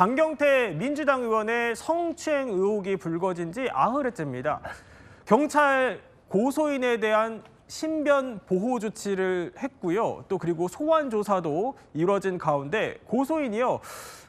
장경태 민주당 의원의 성추행 의혹이 불거진 지 50회째입니다. 경찰 고소인에 대한 신변 보호 조치를 했고요. 또 그리고 소환 조사도 이루어진 가운데 고소인이요.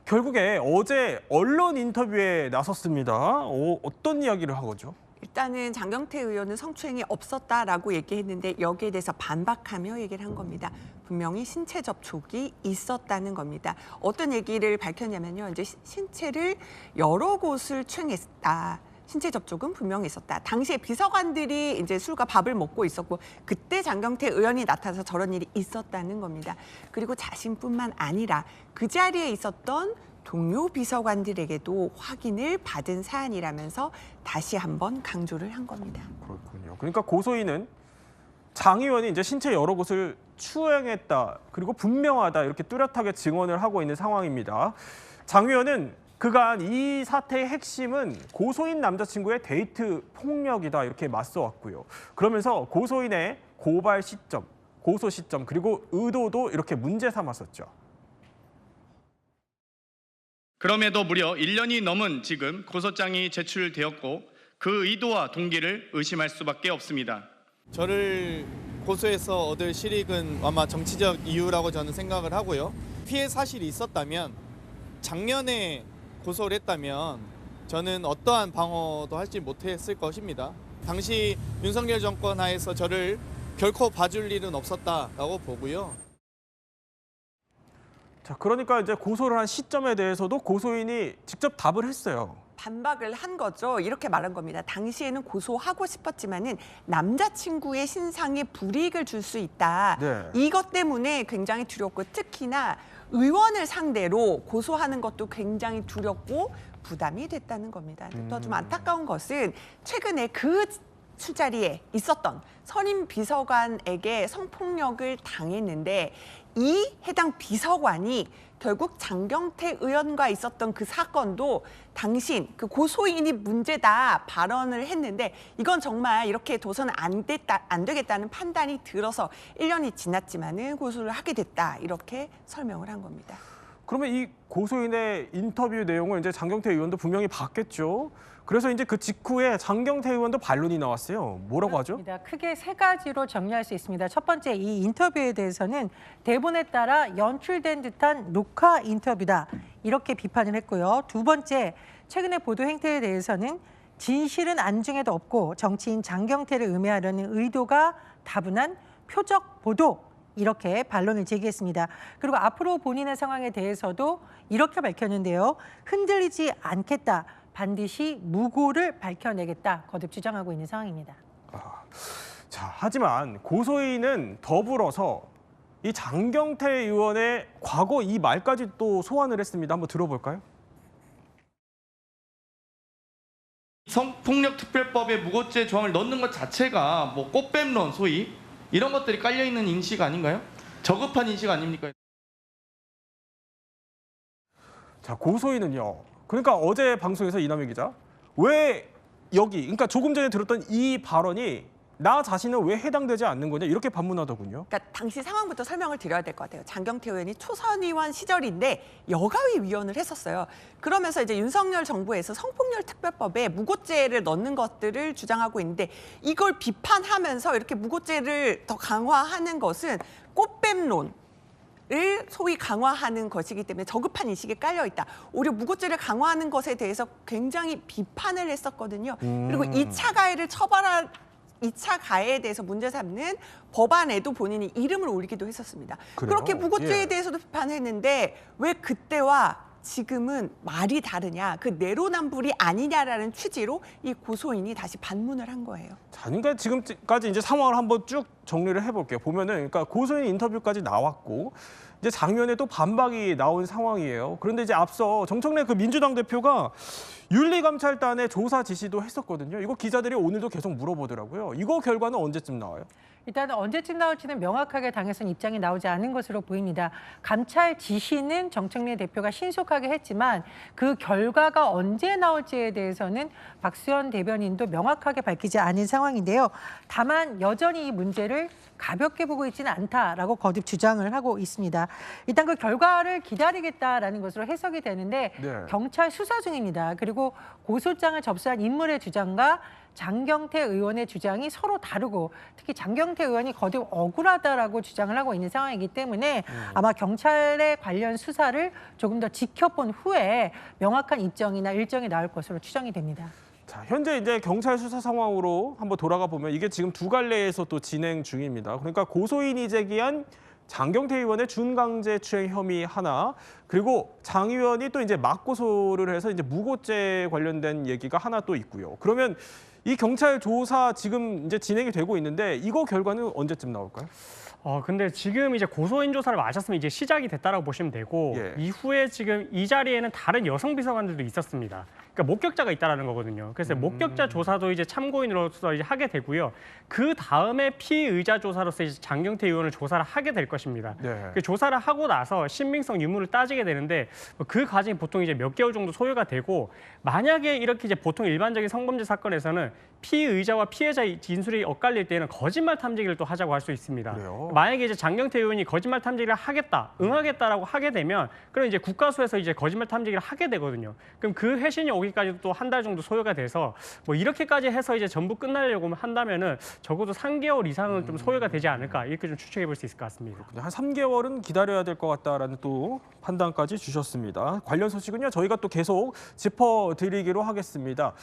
결국에 어제 언론 인터뷰에 나섰습니다. 어떤 이야기를 한 거죠? 일단은 장경태 의원은 성추행이 없었다라고 얘기했는데 여기에 대해서 반박하며 얘기를 한 겁니다. 분명히 신체 접촉이 있었다는 겁니다. 어떤 얘기를 밝혔냐면요. 이제 신체를 여러 곳을 추행했다. 신체 접촉은 분명히 있었다. 당시에 비서관들이 이제 술과 밥을 먹고 있었고 그때 장경태 의원이 나타나서 저런 일이 있었다는 겁니다. 그리고 자신뿐만 아니라 그 자리에 있었던 동료 비서관들에게도 확인을 받은 사안이라면서 다시 한번 강조를 한 겁니다. 그렇군요. 그러니까 고소인은 장 의원이 이제 신체 여러 곳을 추행했다. 그리고 분명하다. 이렇게 뚜렷하게 증언을 하고 있는 상황입니다. 장 의원은 그간 이 사태의 핵심은 고소인 남자친구의 데이트 폭력이다. 이렇게 맞서왔고요. 그러면서 고소인의 고발 시점, 고소 시점, 그리고 의도도 이렇게 문제 삼았었죠. 그럼에도 무려 1년이 넘은 지금 고소장이 제출되었고 그 의도와 동기를 의심할 수밖에 없습니다. 저를 고소해서 얻을 실익은 아마 정치적 이유라고 저는 생각을 하고요. 피해 사실이 있었다면 작년에 고소를 했다면 저는 어떠한 방어도 하지 못했을 것입니다. 당시 윤석열 정권 하에서 저를 결코 봐줄 일은 없었다라고 보고요. 자, 그러니까 이제 고소를 한 시점에 대해서도 고소인이 직접 답을 했어요. 반박을 한 거죠. 이렇게 말한 겁니다. 당시에는 고소하고 싶었지만은 남자친구의 신상에 불이익을 줄 수 있다. 네. 이것 때문에 굉장히 두렵고 특히나 의원을 상대로 고소하는 것도 굉장히 두렵고 부담이 됐다는 겁니다. 또 좀 안타까운 것은 최근에 그 술자리에 있었던 선임 비서관에게 성폭력을 당했는데 이 해당 비서관이 결국 장경태 의원과 있었던 그 사건도 당신, 그 고소인이 문제다 발언을 했는데 이건 정말 이렇게 둬서는 안 되겠다는 판단이 들어서 1년이 지났지만은 고소를 하게 됐다. 이렇게 설명을 한 겁니다. 그러면 이 고소인의 인터뷰 내용을 이제 장경태 의원도 분명히 봤겠죠. 그래서 이제 그 직후에 장경태 의원도 반론이 나왔어요. 뭐라고 하죠? 그렇습니다. 크게 세 가지로 정리할 수 있습니다. 첫 번째, 이 인터뷰에 대해서는 대본에 따라 연출된 듯한 녹화 인터뷰다. 이렇게 비판을 했고요. 두 번째, 최근의 보도 행태에 대해서는 진실은 안중에도 없고 정치인 장경태를 음해하려는 의도가 다분한 표적 보도. 이렇게 반론을 제기했습니다. 그리고 앞으로 본인의 상황에 대해서도 이렇게 밝혔는데요. 흔들리지 않겠다. 반드시 무고를 밝혀내겠다. 거듭 주장하고 있는 상황입니다. 자, 하지만 고소인은 더불어서 이 장경태 의원의 과거 이 말까지 또 소환을 했습니다. 한번 들어볼까요? 성폭력특별법에 무고죄 조항을 넣는 것 자체가 뭐 꽃뱀론 소위 이런 것들이 깔려있는 인식 아닌가요? 저급한 인식 아닙니까? 자, 고소인은요. 그러니까 어제 방송에서 이남희 기자 왜 여기 그러니까 조금 전에 들었던 이 발언이 나 자신은 왜 해당되지 않는 거냐 이렇게 반문하더군요. 그러니까 당시 상황부터 설명을 드려야 될 것 같아요. 장경태 의원이 초선 의원 시절인데 여가위 위원을 했었어요. 그러면서 이제 윤석열 정부에서 성폭력 특별법에 무고죄를 넣는 것들을 주장하고 있는데 이걸 비판하면서 이렇게 무고죄를 더 강화하는 것은 꽃뱀론. 을 소위 강화하는 것이기 때문에 저급한 인식에 깔려 있다. 오히려 무고죄를 강화하는 것에 대해서 굉장히 비판을 했었거든요. 그리고 2차 가해를 처벌한 2차 가해에 대해서 문제 삼는 법안에도 본인이 이름을 올리기도 했었습니다. 그래요? 그렇게 무고죄에 예. 대해서도 비판했는데 왜 그때와 지금은 말이 다르냐, 그 내로남불이 아니냐라는 취지로 이 고소인이 다시 반문을 한 거예요. 자, 그러니까 지금까지 이제 상황을 한번 쭉 정리를 해볼게요. 보면은 그러니까 고소인 인터뷰까지 나왔고 이제 장면에 또 반박이 나온 상황이에요. 그런데 이제 앞서 정청래 그 민주당 대표가 윤리감찰단의 조사 지시도 했었거든요. 이거 기자들이 오늘도 계속 물어보더라고요. 이거 결과는 언제쯤 나와요? 일단 언제쯤 나올지는 명확하게 당에서는 입장이 나오지 않은 것으로 보입니다. 감찰 지시는 정청래 대표가 신속하게 했지만 그 결과가 언제 나올지에 대해서는 박수현 대변인도 명확하게 밝히지 않은 상황입니다. 상황인데요. 다만 여전히 이 문제를 가볍게 보고 있지는 않다라고 거듭 주장을 하고 있습니다. 일단 그 결과를 기다리겠다라는 것으로 해석이 되는데 네. 경찰 수사 중입니다. 그리고 고소장을 접수한 인물의 주장과 장경태 의원의 주장이 서로 다르고 특히 장경태 의원이 거듭 억울하다라고 주장을 하고 있는 상황이기 때문에 아마 경찰의 관련 수사를 조금 더 지켜본 후에 명확한 입장이나 일정이 나올 것으로 추정이 됩니다. 자, 현재 이제 경찰 수사 상황으로 한번 돌아가 보면 이게 지금 두 갈래에서 또 진행 중입니다. 그러니까 고소인이 제기한 장경태 의원의 준강제추행 혐의 하나, 그리고 장 의원이 또 이제 맞고소를 해서 이제 무고죄 관련된 얘기가 하나 또 있고요. 그러면 이 경찰 조사 지금 이제 진행이 되고 있는데 이거 결과는 언제쯤 나올까요? 근데 지금 이제 고소인 조사를 마쳤으면 이제 시작이 됐다라고 보시면 되고 예. 이후에 지금 이 자리에는 다른 여성 비서관들도 있었습니다. 그러니까 목격자가 있다라는 거거든요. 그래서 목격자 조사도 이제 참고인으로서 이제 하게 되고요. 그 다음에 피의자 조사로서 이제 장경태 의원을 조사를 하게 될 것입니다. 네. 그 조사를 하고 나서 신빙성 유무를 따지게 되는데 그 과정이 보통 이제 몇 개월 정도 소요가 되고 만약에 이렇게 이제 보통 일반적인 성범죄 사건에서는 피의자와 피해자의 진술이 엇갈릴 때는 거짓말 탐지기를 또 하자고 할 수 있습니다. 그래요? 만약에 이제 장경태 의원이 거짓말 탐지기를 하겠다, 응하겠다라고 하게 되면 그럼 이제 국가수에서 이제 거짓말 탐지기를 하게 되거든요. 그럼 그 회신이 오기까지도 또 한 달 정도 소요가 돼서 뭐 이렇게까지 해서 이제 전부 끝나려고 한다면은 적어도 3개월 이상은 좀 소요가 되지 않을까 이렇게 좀 추측해 볼 수 있을 것 같습니다. 한 3개월은 기다려야 될 것 같다라는 또 판단까지 주셨습니다. 관련 소식은요 저희가 또 계속 짚어드리기로 하겠습니다.